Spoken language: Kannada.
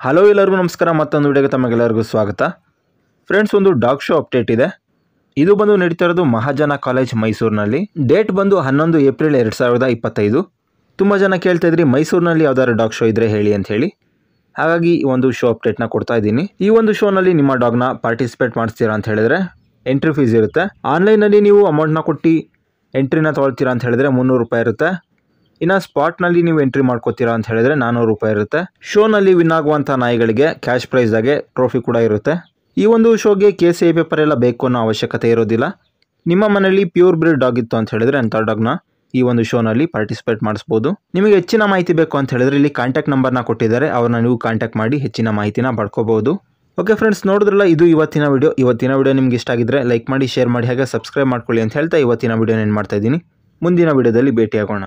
ಹಲೋ ಎಲ್ಲರಿಗೂ ನಮಸ್ಕಾರ. ಮತ್ತೊಂದು ವಿಡಿಯೋಗೆ ತಮಗೆಲ್ಲರಿಗೂ ಸ್ವಾಗತ. ಫ್ರೆಂಡ್ಸ್, ಒಂದು ಡಾಗ್ ಶೋ ಅಪ್ಡೇಟ್ ಇದೆ. ಇದು ಬಂದು ನಡೀತಾ ಇರೋದು ಮಹಾಜನ ಕಾಲೇಜ್ ಮೈಸೂರಿನಲ್ಲಿ. ಡೇಟ್ ಬಂದು 11 ಏಪ್ರಿಲ್ 2025. ತುಂಬ ಜನ ಕೇಳ್ತಾ ಇದ್ರಿ ಮೈಸೂರಿನಲ್ಲಿ ಯಾವ್ದಾದ್ರು ಡಾಗ್ ಶೋ ಇದ್ರೆ ಹೇಳಿ ಅಂತ ಹೇಳಿ. ಹಾಗಾಗಿ ಈ ಒಂದು ಶೋ ಅಪ್ಡೇಟ್ನ ಕೊಡ್ತಾ ಇದ್ದೀನಿ. ಈ ಒಂದು ಶೋನಲ್ಲಿ ನಿಮ್ಮ ಡಾಗ್ನ ಪಾರ್ಟಿಸಿಪೇಟ್ ಮಾಡಿಸ್ತೀರಾ ಅಂತ ಹೇಳಿದ್ರೆ ಎಂಟ್ರಿ ಫೀಸ್ ಇರುತ್ತೆ. ಆನ್ಲೈನಲ್ಲಿ ನೀವು ಅಮೌಂಟ್ನ ಕೊಟ್ಟು ಎಂಟ್ರಿನ ತೊಗೊಳ್ತೀರಾ ಅಂತ ಹೇಳಿದ್ರೆ 300 ರೂಪಾಯಿ ಇರುತ್ತೆ. ಇನ್ನು ಸ್ಪಾಟ್ನಲ್ಲಿ ನೀವು ಎಂಟ್ರಿ ಮಾಡ್ಕೋತೀರಾ ಅಂತ ಹೇಳಿದ್ರೆ 400 ರೂಪಾಯಿ ಇರುತ್ತೆ. ಶೋನಲ್ಲಿ ವಿನ್ ಆಗುವಂಥ ನಾಯಿಗಳಿಗೆ ಕ್ಯಾಶ್ ಪ್ರೈಸ್ದಾಗೆ ಟ್ರೋಫಿ ಕೂಡ ಇರುತ್ತೆ. ಈ ಒಂದು ಶೋಗೆ KCI ಪೇಪರ್ ಎಲ್ಲ ಬೇಕು ಅನ್ನೋ ಅವಶ್ಯಕತೆ ಇರೋದಿಲ್ಲ. ನಿಮ್ಮ ಮನೆಯಲ್ಲಿ ಪ್ಯೂರ್ ಬ್ರೀಡ್ ಡಾಗ್ ಇತ್ತು ಅಂತ ಹೇಳಿದ್ರೆ ಅಂಥ ಡಾಗ್ನ ಈ ಒಂದು ಶೋನಲ್ಲಿ ಪಾರ್ಟಿಸಿಪೇಟ್ ಮಾಡಿಸ್ಬೋದು. ನಿಮಗೆ ಹೆಚ್ಚಿನ ಮಾಹಿತಿ ಬೇಕು ಅಂತ ಹೇಳಿದ್ರೆ ಇಲ್ಲಿ ಕಾಂಟ್ಯಾಕ್ಟ್ ನಂಬರ್ನ ಕೊಟ್ಟಿದ್ದಾರೆ, ಅವ್ರನ್ನ ನೀವು ಕಾಂಟ್ಯಾಕ್ಟ್ ಮಾಡಿ ಹೆಚ್ಚಿನ ಮಾಹಿತಿನ ಪಡ್ಕೋಬಹುದು. ಓಕೆ ಫ್ರೆಂಡ್ಸ್, ನೋಡಿದ್ರಲ್ಲ, ಇದು ಇವತ್ತಿನ ವಿಡಿಯೋ ನಿಮ್ಗೆ ಇಷ್ಟ ಆಗಿದ್ರೆ ಲೈಕ್ ಮಾಡಿ, ಶೇರ್ ಮಾಡಿ, ಹಾಗೆ ಸಬ್ಸ್ಕ್ರೈಬ್ ಮಾಡ್ಕೊಳ್ಳಿ ಅಂತ ಹೇಳ್ತಾ ಇವತ್ತಿನ ವಿಡಿಯೋನ ಏನು ಮಾಡ್ತಾ ಇದ್ದೀನಿ. ಮುಂದಿನ ವಿಡಿಯೋದಲ್ಲಿ ಭೇಟಿಯಾಗೋಣ.